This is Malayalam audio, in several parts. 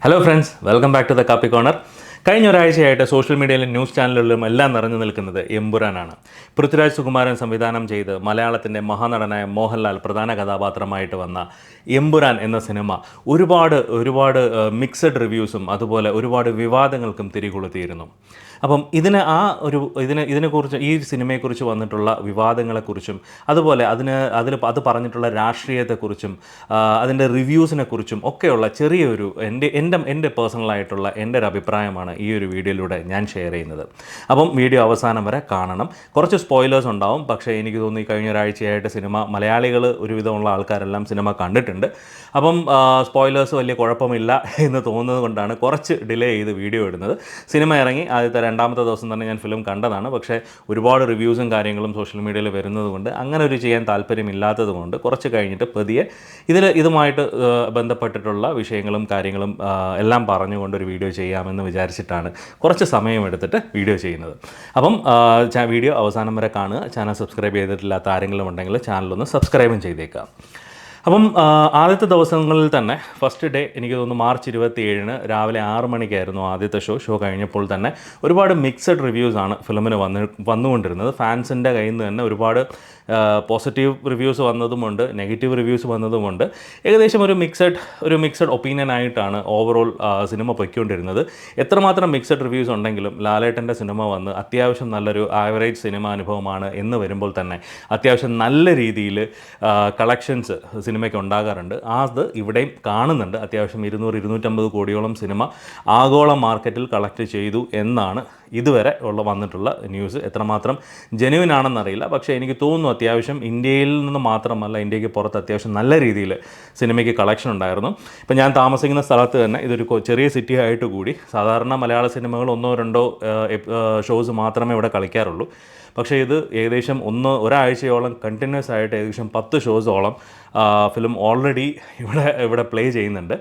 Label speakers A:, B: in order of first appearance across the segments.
A: Hello friends, welcome back to the Kaappi corner. കഴിഞ്ഞ ഒരാഴ്ചയായിട്ട് സോഷ്യൽ മീഡിയയിലും ന്യൂസ് ചാനലുകളിലും എല്ലാം നിറഞ്ഞു നിൽക്കുന്നത് എമ്പുരാനാണ്. പൃഥ്വിരാജ് സുകുമാരൻ സംവിധാനം ചെയ്ത് മലയാളത്തിൻ്റെ മഹാനടനായ മോഹൻലാൽ പ്രധാന കഥാപാത്രമായിട്ട് വന്ന എമ്പുരാൻ എന്ന സിനിമ ഒരുപാട് മിക്സഡ് റിവ്യൂസും അതുപോലെ ഒരുപാട് വിവാദങ്ങൾക്കും തിരികൊളുത്തിയിരുന്നു. അപ്പം ഇതിനെക്കുറിച്ച് ഈ സിനിമയെക്കുറിച്ച് വന്നിട്ടുള്ള വിവാദങ്ങളെക്കുറിച്ചും അതുപോലെ അത് പറഞ്ഞിട്ടുള്ള രാഷ്ട്രീയത്തെക്കുറിച്ചും അതിൻ്റെ റിവ്യൂസിനെക്കുറിച്ചും ഒക്കെയുള്ള ചെറിയൊരു എൻ്റെ പേഴ്സണലായിട്ടുള്ള എൻ്റെ ഒരു അഭിപ്രായമാണ് ഈ ഒരു വീഡിയോയിലൂടെ ഞാൻ ഷെയർ ചെയ്യുന്നത്. അപ്പം വീഡിയോ അവസാനം വരെ കാണണം. കുറച്ച് സ്പോയിലേഴ്സ് ഉണ്ടാവും, പക്ഷേ എനിക്ക് തോന്നുന്നു ഈ കഴിഞ്ഞ ഒരാഴ്ചയായിട്ട് സിനിമ മലയാളികൾ ഒരുവിധമുള്ള ആൾക്കാരെല്ലാം സിനിമ കണ്ടിട്ടുണ്ട്. അപ്പം സ്പോയിലേഴ്സ് വലിയ കുഴപ്പമില്ല എന്ന് തോന്നുന്നത് കൊണ്ടാണ് കുറച്ച് ഡിലേ ചെയ്ത് വീഡിയോ ഇടുന്നത്. സിനിമ ഇറങ്ങി ആദ്യത്തെ രണ്ടാമത്തെ ദിവസം തന്നെ ഞാൻ ഫിലിം കണ്ടതാണ്. പക്ഷേ ഒരുപാട് റിവ്യൂസും കാര്യങ്ങളും സോഷ്യൽ മീഡിയയിൽ വരുന്നത് കൊണ്ട് അങ്ങനെ ഒരു ചെയ്യാൻ താല്പര്യമില്ലാത്തത് കൊണ്ട് കുറച്ച് കഴിഞ്ഞിട്ട് പതിയെ ഇതുമായിട്ട് ബന്ധപ്പെട്ടിട്ടുള്ള വിഷയങ്ങളും കാര്യങ്ങളും എല്ലാം പറഞ്ഞുകൊണ്ടൊരു വീഡിയോ ചെയ്യാമെന്ന് വിചാരിച്ചിട്ടാണ് കുറച്ച് സമയമെടുത്തിട്ട് വീഡിയോ ചെയ്യുന്നത്. അപ്പം വീഡിയോ അവസാനം വരെ കാണുക. ചാനൽ സബ്സ്ക്രൈബ് ചെയ്തിട്ടില്ലാത്ത ആരെങ്കിലും ഉണ്ടെങ്കിൽ ചാനലൊന്ന് സബ്സ്ക്രൈബും ചെയ്തേക്കാം. അപ്പം ആദ്യത്തെ ദിവസങ്ങളിൽ തന്നെ ഫസ്റ്റ് ഡേ എനിക്ക് തോന്നുന്നു മാർച്ച് 27 രാവിലെ 6 മണിക്കായിരുന്നു ആദ്യത്തെ ഷോ കഴിഞ്ഞപ്പോൾ തന്നെ ഒരുപാട് മിക്സഡ് റിവ്യൂസാണ് ഫിലിമിന് വന്നുകൊണ്ടിരുന്നത്. ഫാൻസിൻ്റെ കയ്യിൽ നിന്ന് തന്നെ ഒരുപാട് പോസിറ്റീവ് റിവ്യൂസ് വന്നതുമുണ്ട്, നെഗറ്റീവ് റിവ്യൂസ് വന്നതുമുണ്ട്. ഏകദേശം ഒരു മിക്സഡ് ഒപ്പീനിയനായിട്ടാണ് ഓവറോൾ സിനിമ പൊയ്ക്കൊണ്ടിരുന്നത്. എത്രമാത്രം മിക്സഡ് റിവ്യൂസ് ഉണ്ടെങ്കിലും ലാലേട്ടൻ്റെ സിനിമ വന്ന് അത്യാവശ്യം നല്ലൊരു ആവറേജ് സിനിമ അനുഭവമാണ് എന്ന് വരുമ്പോൾ തന്നെ അത്യാവശ്യം നല്ല രീതിയിൽ കളക്ഷൻസ് സിനിമയ്ക്ക് ഉണ്ടാകാറുണ്ട്. അത് ഇവിടെയും കാണുന്നുണ്ട്. അത്യാവശ്യം 200-250 കോടിയോളം സിനിമ ആഗോള മാർക്കറ്റിൽ കളക്ട് ചെയ്തു എന്നാണ് ഇതുവരെ വന്നിട്ടുള്ള ന്യൂസ്. എത്രമാത്രം ജെന്യുവിൻ ആണെന്നറിയില്ല, പക്ഷേ എനിക്ക് തോന്നുന്നു അത്യാവശ്യം ഇന്ത്യയിൽ നിന്ന് മാത്രമല്ല ഇന്ത്യക്ക് പുറത്ത് അത്യാവശ്യം നല്ല രീതിയിൽ സിനിമയ്ക്ക് കളക്ഷൻ ഉണ്ടായിരുന്നു. ഇപ്പം ഞാൻ താമസിക്കുന്ന സ്ഥലത്ത് തന്നെ ഇതൊരു ചെറിയ സിറ്റി ആയിട്ട് കൂടി സാധാരണ മലയാള സിനിമകൾ 1-2 ഷോസ് മാത്രമേ ഇവിടെ കളിക്കാറുള്ളൂ. പക്ഷേ ഇത് ഏകദേശം ഒരാഴ്ചയോളം കണ്ടിന്യൂസ് ആയിട്ട് ഏകദേശം 10 ഷോസോളം ഫിലിം ഓൾറെഡി ഇവിടെ പ്ലേ ചെയ്യുന്നുണ്ട്.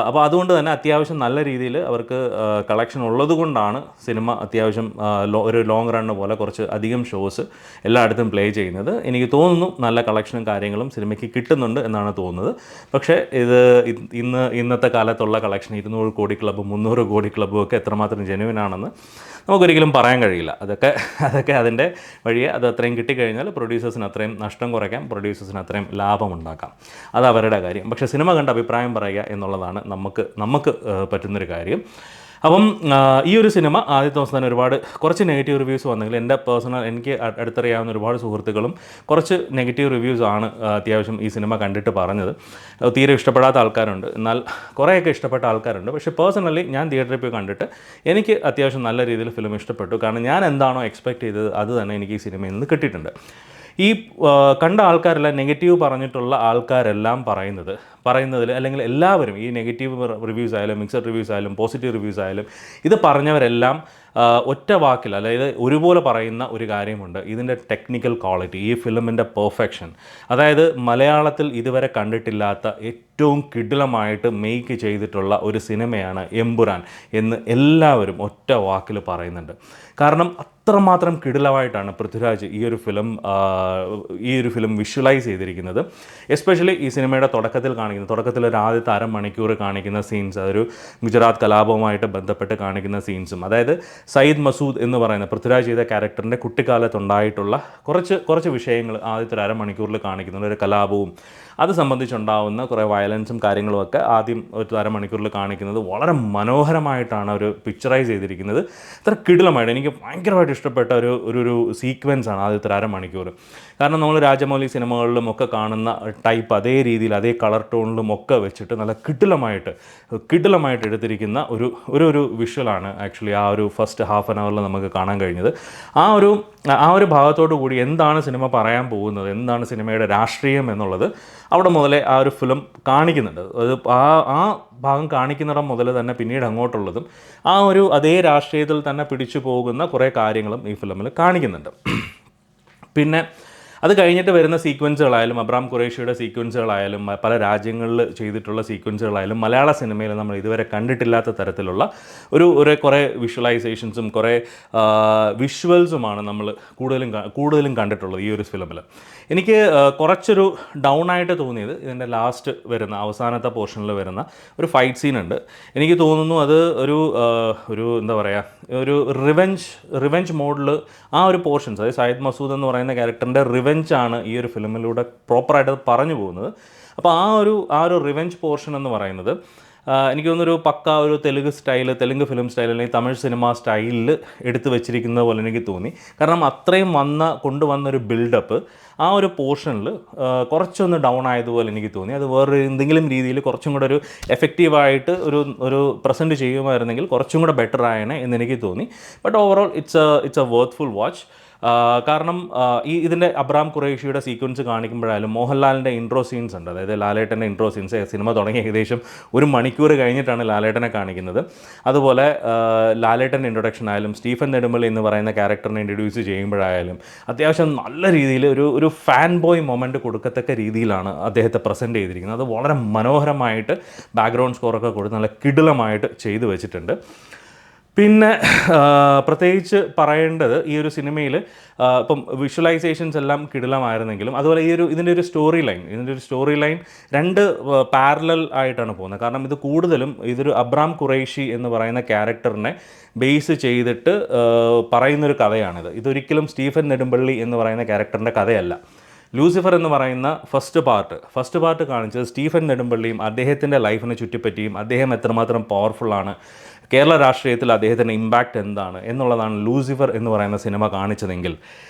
A: അപ്പോൾ അതുകൊണ്ട് തന്നെ അത്യാവശ്യം നല്ല രീതിയിൽ അവർക്ക് കളക്ഷൻ ഉള്ളത് കൊണ്ടാണ് സിനിമ അത്യാവശ്യം ഒരു ലോങ് റണ്ണ് പോലെ കുറച്ച് അധികം ഷോസ് എല്ലായിടത്തും പ്ലേ ചെയ്യുന്നത്. എനിക്ക് തോന്നുന്നു നല്ല കളക്ഷനും കാര്യങ്ങളും സിനിമയ്ക്ക് കിട്ടുന്നുണ്ട് എന്നാണ് തോന്നുന്നത്. പക്ഷേ ഇന്നത്തെ കാലത്തുള്ള കളക്ഷൻ 200 കോടി ക്ലബ്ബും 300 കോടി ക്ലബ്ബും ഒക്കെ എത്രമാത്രം ജെന്യുവിൻ ആണെന്ന് നമുക്കൊരിക്കലും പറയാൻ കഴിയില്ല. അതൊക്കെ അതിൻ്റെ വഴിയെ അത് അത്രയും കിട്ടിക്കഴിഞ്ഞാൽ പ്രൊഡ്യൂസേഴ്സിന് അത്രയും നഷ്ടം കുറയ്ക്കാം, പ്രൊഡ്യൂസേഴ്സിന് അത്രയും ലാഭമുണ്ടാക്കാം. അത് അവരുടെ കാര്യം. പക്ഷേ സിനിമ കണ്ട് അഭിപ്രായം പറയുക എന്നുള്ളതാണ് നമുക്ക് പറ്റുന്നൊരു കാര്യം. അപ്പം ഈ ഒരു സിനിമ ആദ്യത്തെ ദിവസം തന്നെ കുറച്ച് നെഗറ്റീവ് റിവ്യൂസ് വന്നെങ്കിൽ എനിക്ക് അടുത്തറിയാവുന്ന ഒരുപാട് സുഹൃത്തുക്കളും കുറച്ച് നെഗറ്റീവ് റിവ്യൂസ് ആണ് അത്യാവശ്യം ഈ സിനിമ കണ്ടിട്ട് പറഞ്ഞത്. തീരെ ഇഷ്ടപ്പെടാത്ത ആൾക്കാരുണ്ട്, എന്നാൽ കുറേയൊക്കെ ഇഷ്ടപ്പെട്ട ആൾക്കാരുണ്ട്. പക്ഷേ പേഴ്സണലി ഞാൻ തിയേറ്ററിൽ പോയി കണ്ടിട്ട് എനിക്ക് അത്യാവശ്യം നല്ല രീതിയിൽ ഫിലിം ഇഷ്ടപ്പെട്ടു. കാരണം ഞാൻ എന്താണോ എക്സ്പെക്റ്റ് ചെയ്തത് അത് തന്നെ എനിക്ക് ഈ സിനിമയിൽ നിന്ന് കിട്ടിയിട്ടുണ്ട്. ഈ കണ്ട ആൾക്കാരെല്ലാം നെഗറ്റീവ് പറഞ്ഞിട്ടുള്ള ആൾക്കാരെല്ലാം പറയുന്നതിൽ അല്ലെങ്കിൽ എല്ലാവരും ഈ നെഗറ്റീവ് റിവ്യൂസ് ആയാലും മിക്സഡ് റിവ്യൂസ് ആയാലും പോസിറ്റീവ് റിവ്യൂസ് ആയാലും ഇത് പറഞ്ഞവരെല്ലാം ഒറ്റ വാക്കിൽ അതായത് ഒരുപോലെ പറയുന്ന ഒരു കാര്യമുണ്ട്: ഇതിൻ്റെ ടെക്നിക്കൽ ക്വാളിറ്റി, ഈ ഫിലിമിൻ്റെ പെർഫെക്ഷൻ. അതായത് മലയാളത്തിൽ ഇതുവരെ കണ്ടിട്ടില്ലാത്ത ഏറ്റവും കിടിലമായിട്ട് മേക്ക് ചെയ്തിട്ടുള്ള ഒരു സിനിമയാണ് എമ്പുരാൻ എന്ന് എല്ലാവരും ഒറ്റ വാക്കിൽ പറയുന്നുണ്ട്. കാരണം അത്രമാത്രം കിടിലമായിട്ടാണ് പൃഥ്വിരാജ് ഈ ഒരു ഫിലിം വിഷ്വലൈസ് ചെയ്തിരിക്കുന്നത്. എസ്പെഷ്യലി ഈ സിനിമയുടെ തുടക്കത്തിൽ ഒരു ആദ്യത്തെ അരമണിക്കൂർ കാണിക്കുന്ന സീൻസ്, അതൊരു ഗുജറാത്ത് കലാപവുമായിട്ട് ബന്ധപ്പെട്ട് കാണിക്കുന്ന സീൻസും, അതായത് സയ്യിദ് മസൂദ് എന്ന് പറയുന്ന പൃഥ്വിരാജ് ചെയ്ത ക്യാരക്ടറിൻ്റെ കുട്ടിക്കാലത്തുണ്ടായിട്ടുള്ള കുറച്ച് വിഷയങ്ങൾ ആദ്യത്തെ ഒരു അരമണിക്കൂറിൽ കാണിക്കുന്ന ഒരു കലാപവും അത് സംബന്ധിച്ചുണ്ടാവുന്ന കുറേ വയലൻസും കാര്യങ്ങളുമൊക്കെ ആദ്യം ഒരു അരമണിക്കൂറിൽ കാണിക്കുന്നത് വളരെ മനോഹരമായിട്ടാണ് ഒരു പിക്ചറൈസ് ചെയ്തിരിക്കുന്നത്. അത്ര കിടിലമായിട്ട് എനിക്ക് ഭയങ്കരമായിട്ട് ഇഷ്ടപ്പെട്ട ഒരു സീക്വൻസാണ് ആദ്യത്തെ അരമണിക്കൂർ. കാരണം നമ്മൾ രാജമൗലി സിനിമകളിലും ഒക്കെ കാണുന്ന ടൈപ്പ് അതേ രീതിയിൽ അതേ കളർ ടോണിലും ഒക്കെ വെച്ചിട്ട് നല്ല കിടിലമായിട്ട് എടുത്തിരിക്കുന്ന ഒരു വിഷ്വലാണ് ആക്ച്വലി ആ ഒരു ഫസ്റ്റ് ഹാഫ് ആൻ അവറിൽ നമുക്ക് കാണാൻ കഴിഞ്ഞത്. ആ ഒരു ഭാഗത്തോടു കൂടി എന്താണ് സിനിമ പറയാൻ പോകുന്നത്, എന്താണ് സിനിമയുടെ രാഷ്ട്രീയം എന്നുള്ളത് അവിടെ മുതലേ ആ ഒരു ഫിലിം കാണിക്കുന്നുണ്ട്. അത് ആ ഭാഗം കാണിക്കുന്നിടം മുതൽ തന്നെ പിന്നീട് അങ്ങോട്ടുള്ളതും അതേ രാഷ്ട്രീയത്തിൽ തന്നെ പിടിച്ചു പോകുന്ന കുറേ കാര്യങ്ങളും ഈ ഫിലിമിൽ കാണിക്കുന്നുണ്ട്. പിന്നെ അത് കഴിഞ്ഞിട്ട് വരുന്ന സീക്വൻസുകളായാലും അബ്രാം ഖുറേഷിയുടെ സീക്വൻസുകളായാലും പല രാജ്യങ്ങളിൽ ചെയ്തിട്ടുള്ള സീക്വൻസുകളായാലും മലയാള സിനിമയിൽ നമ്മൾ ഇതുവരെ കണ്ടിട്ടില്ലാത്ത തരത്തിലുള്ള ഒരു കുറേ വിഷ്വലൈസേഷൻസും കുറേ വിഷ്വൽസുമാണ് നമ്മൾ കൂടുതലും കണ്ടിട്ടുള്ളത് ഈ ഒരു ഫിലിമിൽ. എനിക്ക് കുറച്ചൊരു ഡൗൺ ആയിട്ട് തോന്നിയത് ഇതിൻ്റെ ലാസ്റ്റ് വരുന്ന അവസാനത്തെ പോർഷനിൽ വരുന്ന ഒരു ഫൈറ്റ് സീൻ ഉണ്ട്. എനിക്ക് തോന്നുന്നു അത് ഒരു എന്താ പറയുക, ഒരു റിവെഞ്ച് മോഡിൽ ആ ഒരു പോർഷൻസ്, അതായത് സയ്യിദ് മസൂദ് എന്ന് പറയുന്ന ക്യാരക്ടറിൻ്റെ റിവെഞ്ചാണ് ഈ ഒരു ഫിലിമിലൂടെ പ്രോപ്പറായിട്ട് പറഞ്ഞു പോകുന്നത്. അപ്പോൾ ആ ഒരു റിവെഞ്ച് പോർഷൻ എന്ന് പറയുന്നത് എനിക്ക് തോന്നുന്നൊരു പക്ക ഒരു തെലുങ്ക് ഫിലിം സ്റ്റൈൽ അല്ലെങ്കിൽ തമിഴ് സിനിമ സ്റ്റൈലിൽ എടുത്തു വെച്ചിരിക്കുന്നത് പോലെ എനിക്ക് തോന്നി. കാരണം അത്രയും കൊണ്ടുവന്നൊരു ബിൽഡപ്പ് ആ ഒരു പോർഷനിൽ കുറച്ചൊന്ന് ഡൗൺ ആയതുപോലെ എനിക്ക് തോന്നി. അത് വേറെ എന്തെങ്കിലും രീതിയിൽ കുറച്ചും കൂടെ ഒരു എഫക്റ്റീവായിട്ട് ഒരു പ്രസൻറ്റ് ചെയ്യുമായിരുന്നെങ്കിൽ കുറച്ചും കൂടെ ബെറ്റർ ആയേനെ എന്നെനിക്ക് തോന്നി. But overall it's a worthful watch. കാരണം ഇതിൻ്റെ അബ്രാം ഖുറേഷിയുടെ സീക്വൻസ് കാണിക്കുമ്പോഴായാലും മോഹൻലാലിൻ്റെ ഇൻട്രോ സീൻസ് ഉണ്ട്, അതായത് ലാലേട്ടൻ്റെ ഇൻട്രോ സീൻസ്. സിനിമ തുടങ്ങി ഏകദേശം 1 മണിക്കൂർ കഴിഞ്ഞിട്ടാണ് ലാലേട്ടനെ കാണിക്കുന്നത്. അതുപോലെ ലാലേട്ടൻ്റെ ഇൻട്രൊഡക്ഷൻ ആയാലും സ്റ്റീഫൻ നെടുമ്പള്ളി എന്ന് പറയുന്ന ക്യാരക്ടറിനെ ഇൻട്രൊഡ്യൂസ് ചെയ്യുമ്പോഴായാലും അത്യാവശ്യം നല്ല രീതിയിൽ ഒരു ഫാൻ ബോയ് മൊമെൻറ്റ് കൊടുക്കത്തക്ക രീതിയിലാണ് അദ്ദേഹത്തെ പ്രസൻറ്റ് ചെയ്തിരിക്കുന്നത്. അത് വളരെ മനോഹരമായിട്ട് ബാക്ക്ഗ്രൗണ്ട് സ്കോറൊക്കെ കൊടുത്ത് നല്ല കിടിലമായിട്ട് ചെയ്തു വെച്ചിട്ടുണ്ട്. പിന്നെ പ്രത്യേകിച്ച് പറയേണ്ടത് ഈ ഒരു സിനിമയിൽ ഇപ്പം വിഷ്വലൈസേഷൻസ് എല്ലാം കിടിലമായിരുന്നെങ്കിലും അതുപോലെ ഇതിൻ്റെ ഒരു സ്റ്റോറി ലൈൻ 2 പാരലൽ ആയിട്ടാണ് പോകുന്നത്. കാരണം ഇതൊരു അബ്രാം ഖുറൈഷി എന്ന് പറയുന്ന ക്യാരക്ടറിനെ ബേസ് ചെയ്തിട്ട് പറയുന്നൊരു കഥയാണിത്. ഇതൊരിക്കലും സ്റ്റീഫൻ നെടുമ്പള്ളി എന്ന് പറയുന്ന ക്യാരക്ടറിൻ്റെ കഥയല്ല. ലൂസിഫർ എന്ന് പറയുന്ന ഫസ്റ്റ് പാർട്ട് കാണിച്ചത് സ്റ്റീഫൻ നെടുമ്പള്ളിയും അദ്ദേഹത്തിൻ്റെ ലൈഫിനെ ചുറ്റിപ്പറ്റിയും അദ്ദേഹം എത്രമാത്രം പവർഫുള്ളാണ്, കേരള രാഷ്ട്രീയത്തിൽ അദ്ദേഹത്തിൻ്റെ ഇമ്പാക്റ്റ് എന്താണ് എന്നുള്ളതാണ് ലൂസിഫർ എന്ന് പറയുന്ന സിനിമ കാണിച്ചതെങ്കിൽ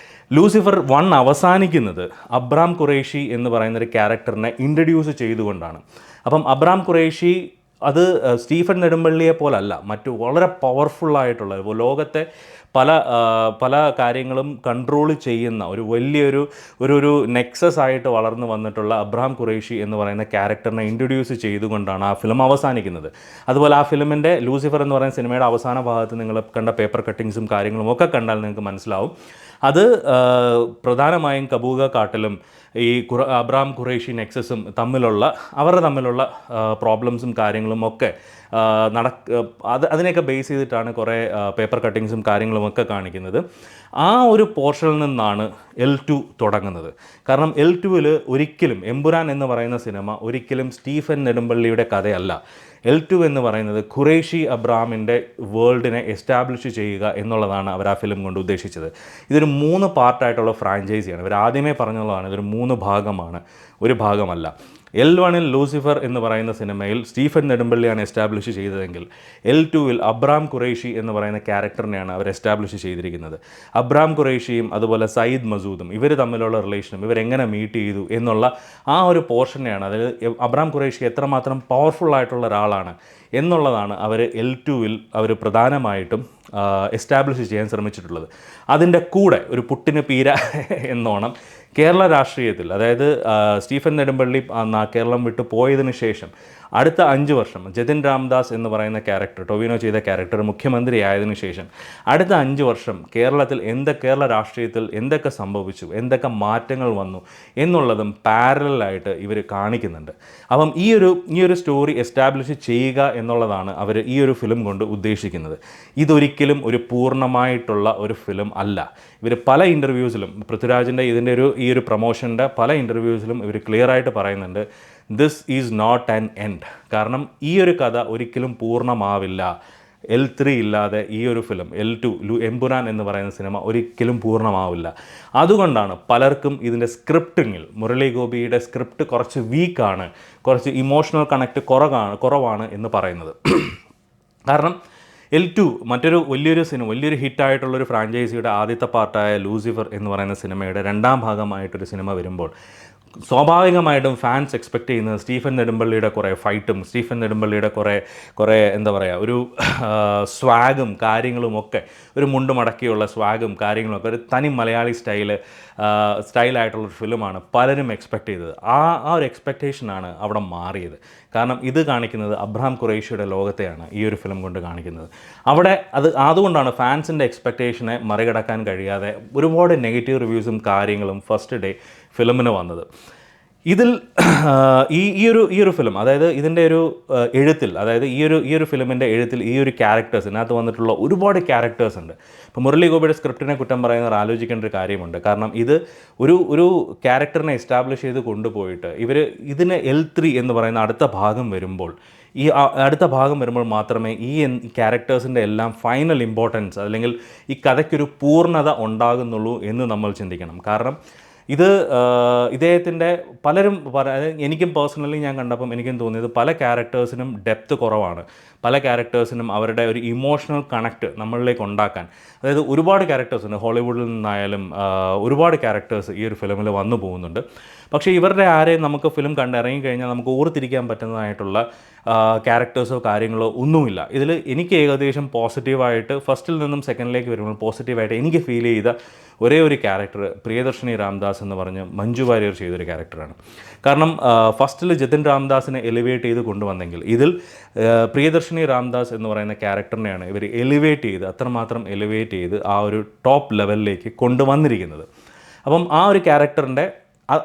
A: ലൂസിഫർ 1 അവസാനിക്കുന്നത് അബ്രാം ഖുറേഷി എന്ന് പറയുന്നൊരു ക്യാരക്ടറിനെ ഇൻട്രൊഡ്യൂസ് ചെയ്തുകൊണ്ടാണ്. അപ്പം അബ്രാം ഖുറേഷി അത് സ്റ്റീഫൻ നെടുമ്പള്ളിയെ പോലല്ല, മറ്റു വളരെ പവർഫുള്ളായിട്ടുള്ള ലോകത്തെ പല കാര്യങ്ങളും കൺട്രോൾ ചെയ്യുന്ന ഒരു വലിയൊരു നെക്സസ് ആയിട്ട് വളർന്നു വന്നിട്ടുള്ള അബ്രാം ഖുറേഷി എന്ന് പറയുന്ന ക്യാരക്ടറിനെ ഇൻട്രൊഡ്യൂസ് ചെയ്തുകൊണ്ടാണ് ആ ഫിലിം അവസാനിക്കുന്നത്. അതുപോലെ ആ ഫിലിമിൻ്റെ ലൂസിഫർ എന്ന് പറയുന്ന സിനിമയുടെ അവസാന ഭാഗത്ത് നിങ്ങൾ കണ്ട പേപ്പർ കട്ടിങ്സും കാര്യങ്ങളും ഒക്കെ കണ്ടാൽ നിങ്ങൾക്ക് മനസ്സിലാവും. അത് പ്രധാനമായും കബൂക കാട്ടലും ഈ അബ്രാം ഖുറേഷി നെക്സസും അവരുടെ തമ്മിലുള്ള പ്രോബ്ലംസും കാര്യങ്ങളും ഒക്കെ അതിനെയൊക്കെ ബേസ് ചെയ്തിട്ടാണ് കുറേ പേപ്പർ കട്ടിങ്സും കാര്യങ്ങളുമൊക്കെ കാണിക്കുന്നത്. ആ ഒരു പോർഷനിൽ നിന്നാണ് L2 തുടങ്ങുന്നത്. കാരണം L2-ൽ ഒരിക്കലും എമ്പുരാൻ എന്ന് പറയുന്ന സിനിമ ഒരിക്കലും സ്റ്റീഫൻ നെടുമ്പള്ളിയുടെ കഥയല്ല. L2 എന്ന് പറയുന്നത് ഖുറേഷി അബ്രാമിൻ്റെ വേൾഡിനെ എസ്റ്റാബ്ലിഷ് ചെയ്യുക എന്നുള്ളതാണ് അവർ ആ ഫിലിം കൊണ്ട് ഉദ്ദേശിച്ചത്. ഇതൊരു 3 പാർട്ടായിട്ടുള്ള ഫ്രാഞ്ചൈസിയാണ്. ഇവർ ആദ്യമേ പറഞ്ഞുള്ളതാണ് ഇതൊരു 3 ഭാഗമാണ്, ഒരു ഭാഗമല്ല. L1-ൽ ലൂസിഫർ എന്ന് പറയുന്ന സിനിമയിൽ സ്റ്റീഫൻ നെടുമ്പള്ളിയാണ് എസ്റ്റാബ്ലിഷ് ചെയ്തതെങ്കിൽ L2-ൽ അബ്രാം ഖുറേഷി എന്ന് പറയുന്ന ക്യാരക്ടറിനെയാണ് അവർ എസ്റ്റാബ്ലിഷ് ചെയ്തിരിക്കുന്നത്. അബ്രാം ഖുറേഷിയും അതുപോലെ സയ്യിദ് മസൂദും ഇവർ തമ്മിലുള്ള റിലേഷനും ഇവരെങ്ങനെ മീറ്റ് ചെയ്തു എന്നുള്ള ആ ഒരു പോർഷനെയാണ്, അതായത് അബ്രാം ഖുറേഷി എത്രമാത്രം പവർഫുള്ളായിട്ടുള്ള ഒരാളാണ് എന്നുള്ളതാണ് L2-ൽ അവർ പ്രധാനമായിട്ടും എസ്റ്റാബ്ലിഷ് ചെയ്യാൻ ശ്രമിച്ചിട്ടുള്ളത്. അതിൻ്റെ കൂടെ ഒരു പുട്ടിന് പീര എന്നോണം കേരള രാഷ്ട്രീയത്തിൽ, അതായത് സ്റ്റീഫൻ നെടുമ്പള്ളി കേരളം വിട്ടു പോയതിന് ശേഷം അടുത്ത 5 വർഷം ജതിൻ രാംദാസ് എന്ന് പറയുന്ന ക്യാരക്ടർ, ടൊവിനോ ചെയ്ത ക്യാരക്ടർ മുഖ്യമന്ത്രി ആയതിനു ശേഷം അടുത്ത 5 വർഷം കേരള രാഷ്ട്രീയത്തിൽ എന്തൊക്കെ സംഭവിച്ചു, എന്തൊക്കെ മാറ്റങ്ങൾ വന്നു എന്നുള്ളതും പാരലായിട്ട് ഇവർ കാണിക്കുന്നുണ്ട്. അപ്പം ഈ ഒരു സ്റ്റോറി എസ്റ്റാബ്ലിഷ് ചെയ്യുക എന്നുള്ളതാണ് അവർ ഈ ഒരു ഫിലിം കൊണ്ട് ഉദ്ദേശിക്കുന്നത്. ഇതൊരിക്കലും ഒരു പൂർണ്ണമായിട്ടുള്ള ഒരു ഫിലിം അല്ല. ഇവർ പല ഇൻ്റർവ്യൂസിലും പൃഥ്വിരാജിൻ്റെ ഈ ഒരു പ്രൊമോഷൻ്റെ പല ഇൻ്റർവ്യൂസിലും ഇവർ ക്ലിയറായിട്ട് പറയുന്നുണ്ട്, this is not an end. കാരണം ഈ ഒരു കഥ ഒരിക്കലും പൂർണ്ണമാവില്ല. L3 ഇല്ലാതെ ഈ ഒരു ഫിലിം L2 എമ്പുരാൻ എന്ന് പറയുന്ന സിനിമ ഒരിക്കലും പൂർണ്ണമാവില്ല. അതുകൊണ്ടാണ് പലർക്കും ഇതിൻ്റെ സ്ക്രിപ്റ്റിങ്ങിൽ മുരളി ഗോപിയുടെ സ്ക്രിപ്റ്റ് കുറച്ച് വീക്കാണ്, കുറച്ച് ഇമോഷണൽ കണക്റ്റ് കുറവാണ് എന്ന് പറയുന്നത്. കാരണം L2 മറ്റൊരു വലിയൊരു ഹിറ്റായിട്ടുള്ളൊരു ഫ്രാഞ്ചൈസിയുടെ ആദ്യത്തെ പാർട്ടായ ലൂസിഫർ എന്ന് പറയുന്ന സിനിമയുടെ 2ാം ഭാഗമായിട്ടൊരു സിനിമ വരുമ്പോൾ സ്വാഭാവികമായിട്ടും ഫാൻസ് എക്സ്പെക്റ്റ് ചെയ്യുന്നത് സ്റ്റീഫൻ നെടുമ്പള്ളിയുടെ കുറേ ഫൈറ്റും സ്റ്റീഫൻ നെടുമ്പള്ളിയുടെ കുറേ എന്താ പറയുക ഒരു സ്വാഗും കാര്യങ്ങളും ഒക്കെ, ഒരു മുണ്ട് മടക്കിയുള്ള സ്വാഗും കാര്യങ്ങളൊക്കെ ഒരു തനി മലയാളി സ്റ്റൈലായിട്ടുള്ളൊരു ഫിലിമാണ് പലരും എക്സ്പെക്റ്റ് ചെയ്തത്. ആ ഒരു എക്സ്പെക്റ്റേഷനാണ് അവിടെ മാറിയത്. കാരണം ഇത് കാണിക്കുന്നത് അബ്രഹാം ഖുറൈഷിയുടെ ലോകത്തെയാണ് ഈ ഒരു ഫിലിം കൊണ്ട് കാണിക്കുന്നത്. അവിടെ അതുകൊണ്ടാണ് ഫാൻസിൻ്റെ എക്സ്പെക്റ്റേഷനെ മറികടക്കാൻ കഴിയാതെ ഒരുപാട് നെഗറ്റീവ് റിവ്യൂസും കാര്യങ്ങളും ഫസ്റ്റ് ഡേ ഫിലിമിന് വന്നത്. ഇതിൽ ഈ ഒരു ഫിലിം, അതായത് ഇതിൻ്റെ ഒരു എഴുത്തിൽ, അതായത് ഈ ഒരു ഫിലിമിൻ്റെ എഴുത്തിൽ ഈ ഒരു ക്യാരക്ടേഴ്സ്, ഇതിനകത്ത് വന്നിട്ടുള്ള ഒരുപാട് ക്യാരക്ടേഴ്സ് ഉണ്ട്. ഇപ്പോൾ മുരളി ഗോപിയുടെ സ്ക്രിപ്റ്റിനെ കുറ്റം പറയുന്നവർ ആലോചിക്കേണ്ട ഒരു കാര്യമുണ്ട്. കാരണം ഇത് ഒരു ക്യാരക്ടറിനെ എസ്റ്റാബ്ലിഷ് ചെയ്ത് കൊണ്ടുപോയിട്ട് ഇതിന് L3 എന്ന് പറയുന്ന അടുത്ത ഭാഗം വരുമ്പോൾ, ഈ അടുത്ത ഭാഗം വരുമ്പോൾ മാത്രമേ ഈ ക്യാരക്ടേഴ്സിൻ്റെ എല്ലാം ഫൈനൽ ഇമ്പോർട്ടൻസ് അല്ലെങ്കിൽ ഈ കഥയ്ക്കൊരു പൂർണ്ണത ഉണ്ടാകുന്നുള്ളൂ എന്ന് നമ്മൾ ചിന്തിക്കണം. കാരണം ഇദ്ദേഹത്തിൻ്റെ പലരും എനിക്കും പേഴ്സണലി ഞാൻ കണ്ടപ്പം എനിക്കും തോന്നിയത് പല ക്യാരക്ടേഴ്സിനും ഡെപ്ത് കുറവാണ്. പല ക്യാരക്ടേഴ്സിനും അവരുടെ ഒരു ഇമോഷണൽ കണക്റ്റ് നമ്മളിലേക്ക് ഉണ്ടാക്കാൻ, അതായത് ഒരുപാട് ക്യാരക്ടേഴ്സ് ഉണ്ട്, ഹോളിവുഡിൽ നിന്നായാലും ഒരുപാട് ക്യാരക്ടേഴ്സ് ഈ ഒരു ഫിലിമിൽ വന്നു പോകുന്നുണ്ട്. പക്ഷേ ഇവരുടെ ആരെയും നമുക്ക് ഫിലിം കണ്ടിറങ്ങിക്കഴിഞ്ഞാൽ നമുക്ക് ഓർത്തിരിക്കാൻ പറ്റുന്നതായിട്ടുള്ള ക്യാരക്ടേഴ്സോ കാര്യങ്ങളോ ഒന്നുമില്ല. ഇതിൽ എനിക്ക് ഏകദേശം പോസിറ്റീവായിട്ട് ഫസ്റ്റിൽ നിന്നും സെക്കൻഡിലേക്ക് വരുമ്പോൾ പോസിറ്റീവായിട്ട് എനിക്ക് ഫീൽ ചെയ്ത ഒരേ ഒരു ക്യാരക്ടർ പ്രിയദർശിനി രാംദാസ് എന്ന് പറഞ്ഞ് മഞ്ജു വാര്യർ ചെയ്തൊരു ക്യാരക്ടറാണ്. കാരണം ഫസ്റ്റിൽ ജതിൻ രാംദാസിനെ എലിവേറ്റ് ചെയ്ത് കൊണ്ടുവന്നെങ്കിൽ ഇതിൽ പ്രിയദർശിനി രാംദാസ് എന്ന് പറയുന്ന ക്യാരക്ടറിനെയാണ് ഇവർ അത്രമാത്രം എലിവേറ്റ് ചെയ്ത് ആ ഒരു ടോപ്പ് ലെവലിലേക്ക് കൊണ്ടുവന്നിരിക്കുന്നത്. അപ്പം ആ ഒരു ക്യാരക്ടറിൻ്റെ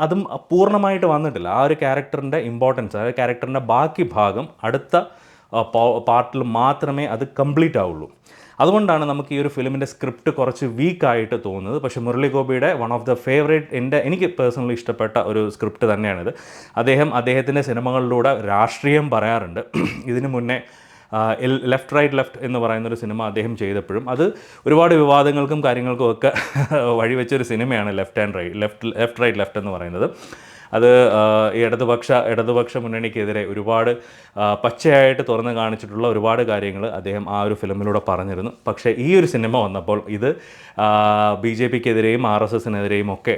A: അതും പൂർണ്ണമായിട്ട് വന്നിട്ടില്ല. ആ ഒരു ക്യാരക്ടറിൻ്റെ ഇമ്പോർട്ടൻസ്, അതായത് ക്യാരക്ടറിൻ്റെ ബാക്കി ഭാഗം അടുത്ത പാർട്ടിൽ മാത്രമേ അത് കംപ്ലീറ്റ് ആവുള്ളൂ. അതുകൊണ്ടാണ് നമുക്ക് ഈ ഒരു ഫിലിമിൻ്റെ സ്ക്രിപ്റ്റ് കുറച്ച് വീക്കായിട്ട് തോന്നുന്നത്. പക്ഷേ മുരളി ഗോപിയുടെ വൺ ഓഫ് ദ ഫേവറേറ്റ്, എനിക്ക് പേഴ്സണലി ഇഷ്ടപ്പെട്ട ഒരു സ്ക്രിപ്റ്റ് തന്നെയാണിത്. അദ്ദേഹത്തിൻ്റെ സിനിമകളിലൂടെ രാഷ്ട്രീയം പറയാറുണ്ട്. ഇതിനു മുന്നേ ലെഫ്റ്റ് റൈറ്റ് എന്ന് പറയുന്നൊരു സിനിമ അദ്ദേഹം ചെയ്തപ്പോഴും അത് ഒരുപാട് വിവാദങ്ങൾക്കും കാര്യങ്ങൾക്കും ഒക്കെ വഴിവെച്ചൊരു സിനിമയാണ് ലെഫ്റ്റ് റൈറ്റ് എന്ന് പറയുന്നത്. അത് ഇടതുപക്ഷ മുന്നണിക്കെതിരെ ഒരുപാട് പച്ചയായിട്ട് തുറന്ന് കാണിച്ചിട്ടുള്ള ഒരുപാട് കാര്യങ്ങൾ അദ്ദേഹം ആ ഒരു ഫിലിമിലൂടെ പറഞ്ഞിരുന്നു. പക്ഷേ ഈ ഒരു സിനിമ വന്നപ്പോൾ ഇത് BJPക്കെതിരെയും RSSനെതിരെയും ഒക്കെ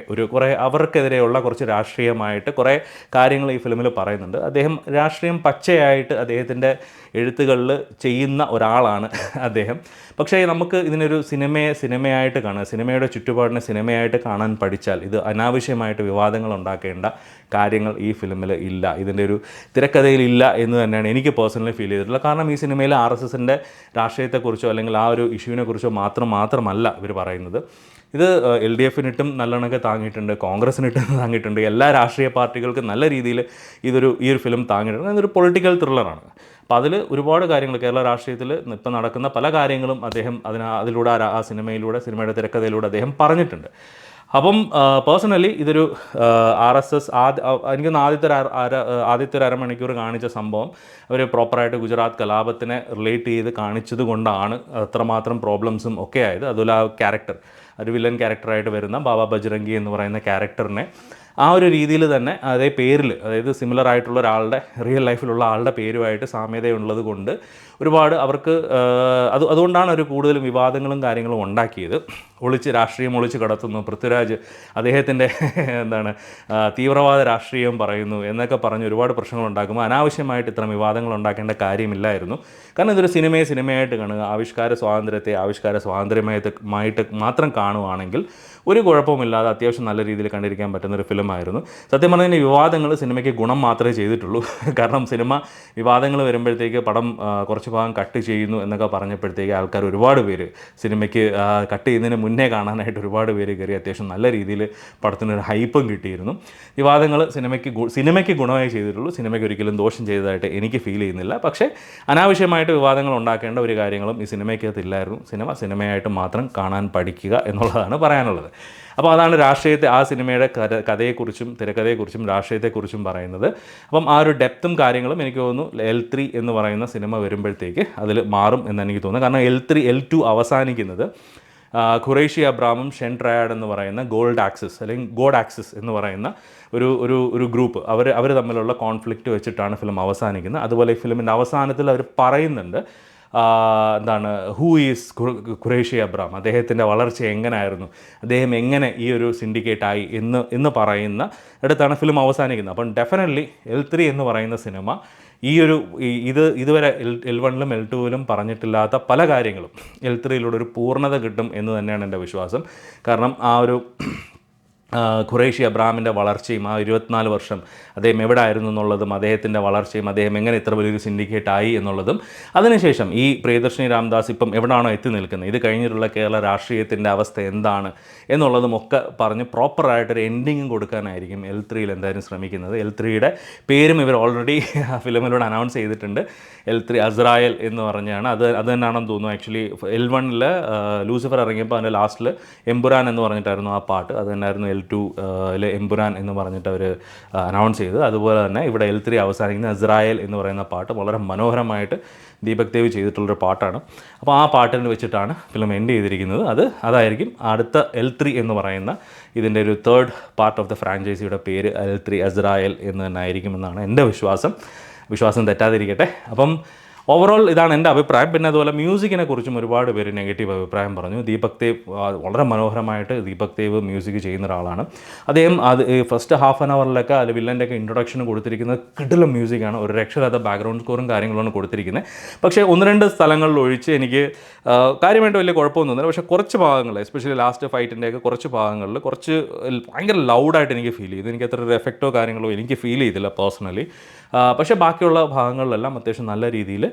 A: അവർക്കെതിരെയുള്ള കുറച്ച് രാഷ്ട്രീയമായിട്ട് കുറേ കാര്യങ്ങൾ ഈ ഫിലിമിൽ പറയുന്നുണ്ട്. അദ്ദേഹം രാഷ്ട്രീയം പച്ചയായിട്ട് അദ്ദേഹത്തിൻ്റെ എഴുത്തുകളിൽ ചെയ്യുന്ന ഒരാളാണ് അദ്ദേഹം. പക്ഷേ നമുക്ക് ഇതിനൊരു സിനിമയായിട്ട് കാണുക, സിനിമയുടെ ചുറ്റുപാടിനെ സിനിമയായിട്ട് കാണാൻ പഠിച്ചാൽ ഇത് അനാവശ്യമായിട്ട് വിവാദങ്ങൾ ഉണ്ടാക്കേണ്ട കാര്യങ്ങൾ ഈ ഫിലിമിൽ ഇല്ല, ഇതിൻ്റെ ഒരു തിരക്കഥയിലില്ല എന്ന് തന്നെയാണ് എനിക്ക് പേഴ്സണലി ഫീൽ ചെയ്തിട്ടുള്ളത്. കാരണം ഈ സിനിമയിൽ RSSൻ്റെ രാഷ്ട്രീയത്തെക്കുറിച്ചോ അല്ലെങ്കിൽ ആ ഒരു ഇഷ്യൂവിനെക്കുറിച്ചോ മാത്രമല്ല ഇവർ പറയുന്നത്. ഇത് LDFനിട്ടും നല്ലോണമൊക്കെ താങ്ങിയിട്ടുണ്ട്, കോൺഗ്രസ്സിനിട്ടും താങ്ങിയിട്ടുണ്ട്, എല്ലാ രാഷ്ട്രീയ പാർട്ടികൾക്കും നല്ല രീതിയിൽ ഈ ഒരു ഫിലിം താങ്ങിയിട്ടുണ്ട്. ഇതൊരു പൊളിറ്റിക്കൽ ത്രില്ലറാണ്. അപ്പോൾ അതിൽ ഒരുപാട് കാര്യങ്ങൾ കേരള രാഷ്ട്രീയത്തിൽ ഇപ്പം നടക്കുന്ന പല കാര്യങ്ങളും അദ്ദേഹം അതിലൂടെ ആ സിനിമയുടെ തിരക്കഥയിലൂടെ അദ്ദേഹം പറഞ്ഞിട്ടുണ്ട്. അപ്പം പേഴ്സണലി ഇതൊരു RSS എനിക്കൊന്ന് ആദ്യത്തെ ഒരു അരമണിക്കൂർ കാണിച്ച സംഭവം അവർ പ്രോപ്പറായിട്ട് ഗുജറാത്ത് കലാപത്തിനെ റിലേറ്റ് ചെയ്ത് കാണിച്ചത് കൊണ്ടാണ് അത്രമാത്രം പ്രോബ്ലംസും ഒക്കെ ആയത്. അതുപോലെ ആ ക്യാരക്ടർ, ഒരു വില്ലൻ ക്യാരക്ടറായിട്ട് വരുന്ന ബാബ ബജ്രംഗി എന്ന് പറയുന്ന ക്യാരക്ടറിനെ ആ ഒരു രീതിയിൽ തന്നെ അതേ പേരിൽ, അതായത് സിമിലർ ആയിട്ടുള്ള ഒരാളുടെ റിയൽ ലൈഫിലുള്ള ആളുടെ പേരുമായിട്ട് സാമ്യതയുള്ളത് കൊണ്ട് ഒരുപാട് അവർക്ക് അതുകൊണ്ടാണ് അവർ കൂടുതലും വിവാദങ്ങളും കാര്യങ്ങളും ഉണ്ടാക്കിയത്. രാഷ്ട്രീയം ഒളിച്ച് കടത്തുന്നു, പൃഥ്വിരാജ് അദ്ദേഹത്തിൻ്റെ തീവ്രവാദ രാഷ്ട്രീയം പറയുന്നു എന്നൊക്കെ പറഞ്ഞ് ഒരുപാട് പ്രശ്നങ്ങൾ ഉണ്ടാക്കുമ്പോൾ അനാവശ്യമായിട്ട് ഇത്തരം വിവാദങ്ങൾ ഉണ്ടാക്കേണ്ട കാര്യമില്ലായിരുന്നു. കാരണം ഇതൊരു സിനിമയായിട്ട് കാണുക, ആവിഷ്കാര സ്വാതന്ത്ര്യമായിട്ട് മാത്രം കാണുകയാണെങ്കിൽ ഒരു കുഴപ്പമില്ലാതെ അത്യാവശ്യം നല്ല രീതിയിൽ കണ്ടിരിക്കാൻ പറ്റുന്നൊരു ഫിലിമായിരുന്നു. സത്യം പറഞ്ഞാൽ വിവാദങ്ങൾ സിനിമയ്ക്ക് ഗുണം മാത്രമേ ചെയ്തിട്ടുള്ളൂ. കാരണം സിനിമ വിവാദങ്ങൾ വരുമ്പോഴത്തേക്ക് പടം കുറച്ച് ഭാഗം കട്ട് ചെയ്യുന്നു എന്നൊക്കെ പറഞ്ഞപ്പോഴത്തേക്ക് ആൾക്കാർ ഒരുപാട് പേര് സിനിമയ്ക്ക് കട്ട് ചെയ്യുന്നതിന് മുന്നേ കാണാനായിട്ട് ഒരുപാട് പേര് കയറി അത്യാവശ്യം നല്ല രീതിയിൽ പടത്തിനൊരു ഹൈപ്പും കിട്ടിയിരുന്നു. വിവാദങ്ങൾ സിനിമയ്ക്ക് ഗുണമേ ചെയ്തിട്ടുള്ളൂ, സിനിമയ്ക്ക് ഒരിക്കലും ദോഷം ചെയ്തതായിട്ട് എനിക്ക് ഫീൽ ചെയ്യുന്നില്ല. പക്ഷേ അനാവശ്യമായിട്ട് വിവാദങ്ങൾ ഉണ്ടാക്കേണ്ട ഒരു കാര്യങ്ങളും ഈ സിനിമയ്ക്കകത്തില്ലായിരുന്നു. സിനിമയായിട്ട് മാത്രം കാണാൻ പഠിക്കുക എന്നുള്ളതാണ് പറയാനുള്ളത്. അപ്പോൾ അതാണ് ആ സിനിമയുടെ കഥയെക്കുറിച്ചും തിരക്കഥയെക്കുറിച്ചും രാഷ്ട്രീയത്തെക്കുറിച്ചും പറയുന്നത്. അപ്പം ആ ഒരു ഡെപ്തും കാര്യങ്ങളും എനിക്ക് തോന്നുന്നു L3 എന്ന് പറയുന്ന സിനിമ വരുമ്പോഴത്തേക്ക് അതിൽ മാറും എന്നെനിക്ക് തോന്നുന്നു. കാരണം L2 അവസാനിക്കുന്നത് ഖുറൈഷി അബ്രാമും ഷെൻ ട്രയാഡ് എന്ന് പറയുന്ന ഗോഡ് ആക്സിസ് എന്ന് പറയുന്ന ഒരു ഗ്രൂപ്പ് അവർ തമ്മിലുള്ള കോൺഫ്ലിക്റ്റ് വെച്ചിട്ടാണ് ഫിലിം അവസാനിക്കുന്നത്. അതുപോലെ ഈ ഫിലിമിൻ്റെ അവസാനത്തിൽ അവർ പറയുന്നുണ്ട് എന്താണ് ഹൂ ഈസ് ഖുറേഷി അബ്രാം, അദ്ദേഹത്തിൻ്റെ വളർച്ച എങ്ങനെയായിരുന്നു, അദ്ദേഹം എങ്ങനെ ഈ ഒരു സിൻഡിക്കേറ്റായി എന്ന് പറയുന്ന ഇടത്താണ് ഫിലിം അവസാനിക്കുന്നത്. അപ്പം ഡെഫിനറ്റ്ലി L3 എന്ന് പറയുന്ന സിനിമ ഇതുവരെ L1ലും L2ലും പറഞ്ഞിട്ടില്ലാത്ത പല കാര്യങ്ങളും L3യിലൂടെ ഒരു പൂർണ്ണത കിട്ടും എന്ന് തന്നെയാണ് എൻ്റെ വിശ്വാസം. കാരണം ആ ഒരു ഖുറേഷി അബ്രാമിൻ്റെ വളർച്ചയും ആ 24 വർഷം അദ്ദേഹം എവിടെ ആയിരുന്നു എന്നുള്ളതും അദ്ദേഹത്തിൻ്റെ വളർച്ചയും അദ്ദേഹം എങ്ങനെ ഇത്ര വലിയൊരു സിൻഡിക്കേറ്റ് ആയി എന്നുള്ളതും അതിനുശേഷം ഈ പ്രിയദർശിനി രാംദാസ് ഇപ്പം എവിടെയാണോ എത്തി നിൽക്കുന്നത്, ഇത് കഴിഞ്ഞിട്ടുള്ള കേരള രാഷ്ട്രീയത്തിൻ്റെ അവസ്ഥ എന്താണ് എന്നുള്ളതും ഒക്കെ പറഞ്ഞ് പ്രോപ്പറായിട്ടൊരു എൻഡിങ്ങും കൊടുക്കാനായിരിക്കും L3യിൽ എന്തായാലും ശ്രമിക്കുന്നത്. L3യുടെ പേരും ഇവർ ഓൾറെഡി ഫിലിമിലൂടെ അനൗൺസ് ചെയ്തിട്ടുണ്ട്. L3 അസ്രായേൽ എന്ന് പറഞ്ഞാണ്. അത് തന്നെയാണെന്ന് തോന്നുന്നു. ആക്ച്വലി L1ൽ ലൂസിഫർ ഇറങ്ങിയപ്പോൾ അതിൻ്റെ ലാസ്റ്റിൽ എമ്പുരാൻ എന്ന് പറഞ്ഞിട്ടായിരുന്നു ആ പാട്ട്. അത് തന്നെയായിരുന്നു L2 എമ്പുരാൻ എന്ന് പറഞ്ഞിട്ട് അവർ അനൗൺസ് ചെയ്തത്. അതുപോലെ തന്നെ ഇവിടെ L3 അവസാനിക്കുന്ന അസ്രായേൽ എന്ന് പറയുന്ന പാട്ട് വളരെ മനോഹരമായിട്ട് ദീപക് ദേവ് ചെയ്തിട്ടുള്ളൊരു പാട്ടാണ്. അപ്പോൾ ആ പാട്ടിന് വെച്ചിട്ടാണ് ഫിലിം എൻഡ് ചെയ്തിരിക്കുന്നത്. അതായിരിക്കും അടുത്ത L3 എന്ന് പറയുന്ന ഇതിൻ്റെ ഒരു തേർഡ് പാർട്ട് ഓഫ് ദ ഫ്രാഞ്ചൈസിയുടെ പേര് L3 അസ്രായേൽ എന്ന് തന്നെ ആയിരിക്കുമെന്നാണ് എൻ്റെ വിശ്വാസം തെറ്റാതിരിക്കട്ടെ. അപ്പം ഓവറോൾ ഇതാണ് എൻ്റെ അഭിപ്രായം. പിന്നെ അതുപോലെ മ്യൂസിക്കിനെ കുറിച്ചും ഒരുപാട് പേര് നെഗറ്റീവ് അഭിപ്രായം പറഞ്ഞു. ദീപക് ദേവ് വളരെ മനോഹരമായിട്ട് ദീപക് ദേവ് മ്യൂസിക് ചെയ്യുന്ന ഒരാളാണ്. അദ്ദേഹം ഫസ്റ്റ് ഹാഫ് ആൻ അവറിലൊക്കെ അതിൽ വില്ലൻ്റെ ഒക്കെ ഇൻട്രൊഡക്ഷൻ കൊടുത്തിരിക്കുന്നത് കിടിലം മ്യൂസിക്കാണ്. ഒരു രക്ഷയില്ലാത്ത ബാക്ക്ഗ്രൗണ്ട് സ്കോറും കാര്യങ്ങളാണ് കൊടുത്തിരിക്കുന്നത്. പക്ഷേ 1-2 സ്ഥലങ്ങളിൽ ഒഴിച്ച് എനിക്ക് കാര്യമായിട്ട് വലിയ കുഴപ്പമൊന്നുമില്ല. പക്ഷേ കുറച്ച് ഭാഗങ്ങൾ, എസ്പെഷ്യലി ലാസ്റ്റ് ഫൈറ്റിൻ്റെയൊക്കെ കുറച്ച് ഭാഗങ്ങളിൽ ഭയങ്കര ലൗഡായിട്ട് എനിക്ക് ഫീൽ ചെയ്തു. എനിക്ക് അത്ര ഒരു എഫക്റ്റോ കാര്യങ്ങളോ എനിക്ക് ഫീൽ ചെയ്തില്ല പേഴ്സണലി. പക്ഷേ ബാക്കിയുള്ള ഭാഗങ്ങളിലെല്ലാം അത്യാവശ്യം നല്ല രീതിയിൽ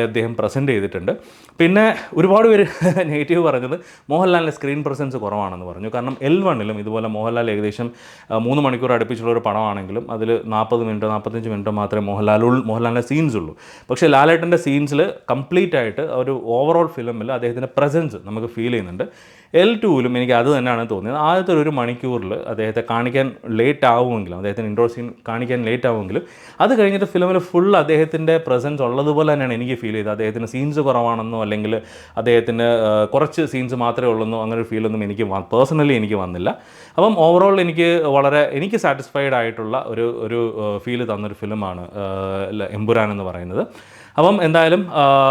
A: അദ്ദേഹം പ്രസൻറ്റ് ചെയ്തിട്ടുണ്ട്. പിന്നെ ഒരുപാട് പേര് നെഗറ്റീവ് പറഞ്ഞത് മോഹൻലാലിൻ്റെ സ്ക്രീൻ പ്രസൻസ് കുറവാണെന്ന് പറഞ്ഞു. കാരണം L1ലും ഇതുപോലെ മോഹൻലാൽ ഏകദേശം 3 മണിക്കൂർ അടുപ്പിച്ചുള്ള ഒരു പടമാണെങ്കിലും അതിൽ 40 മിനിറ്റോ 45 മിനിറ്റോ മാത്രമേ മോഹൻലാലിൻ്റെ സീൻസ് ഉള്ളൂ. പക്ഷേ ലാലേട്ടൻ്റെ സീൻസിൽ കംപ്ലീറ്റ് ആയിട്ട് ഒരു ഓവറോൾ ഫിലിമിൽ അദ്ദേഹത്തിൻ്റെ പ്രസൻസ് നമുക്ക് ഫീൽ ചെയ്യുന്നുണ്ട്. L2ലും എനിക്ക് അത് തന്നെയാണ് തോന്നിയത്. ആദ്യത്തെ 1 മണിക്കൂറിൽ അദ്ദേഹത്തെ കാണിക്കാൻ ലേറ്റ് ആവുമെങ്കിലും, അദ്ദേഹത്തിൻ്റെ ഇൻട്രോ സീൻ കാണിക്കാൻ ലേറ്റ് ആവുമെങ്കിലും അത് കഴിഞ്ഞിട്ട് ഫിലിമിൽ ഫുൾ അദ്ദേഹത്തിൻ്റെ പ്രസൻസ് ഉള്ളതുപോലെ തന്നെയാണ് എനിക്ക് ഫീൽ ചെയ്തത്. അദ്ദേഹത്തിന് സീൻസ് കുറവാണെന്നോ അല്ലെങ്കിൽ അദ്ദേഹത്തിന് കുറച്ച് സീൻസ് മാത്രമേ ഉള്ളെന്നോ അങ്ങനെ ഒരു ഫീലൊന്നും എനിക്ക് പേഴ്സണലി എനിക്ക് വന്നില്ല. അപ്പം ഓവറോൾ എനിക്ക് സാറ്റിസ്ഫൈഡ് ആയിട്ടുള്ള ഒരു ഫീല് തന്നൊരു ഫിലിമാണ് എമ്പുരാൻ എന്ന് പറയുന്നത്. അപ്പം എന്തായാലും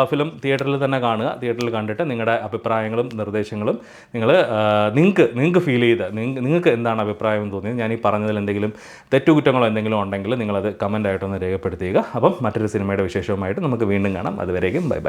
A: ഫിലിം തിയേറ്ററിൽ തന്നെ കാണുക. തിയേറ്ററിൽ കണ്ടിട്ട് നിങ്ങളുടെ അഭിപ്രായങ്ങളും നിർദ്ദേശങ്ങളും നിങ്ങൾക്ക് ഫീൽ ചെയ്ത് നിങ്ങൾക്ക് എന്താണ് അഭിപ്രായം തോന്നിയത്, ഞാൻ ഈ പറഞ്ഞതിൽ എന്തെങ്കിലും തെറ്റുകുറ്റങ്ങളോ എന്തെങ്കിലും ഉണ്ടെങ്കിൽ നിങ്ങളത് കമൻ്റായിട്ടൊന്ന് രേഖപ്പെടുത്തുക. അപ്പം മറ്റൊരു സിനിമയുടെ വിശേഷവുമായിട്ട് നമുക്ക് വീണ്ടും കാണാം. അതുവരേക്കും ബൈ.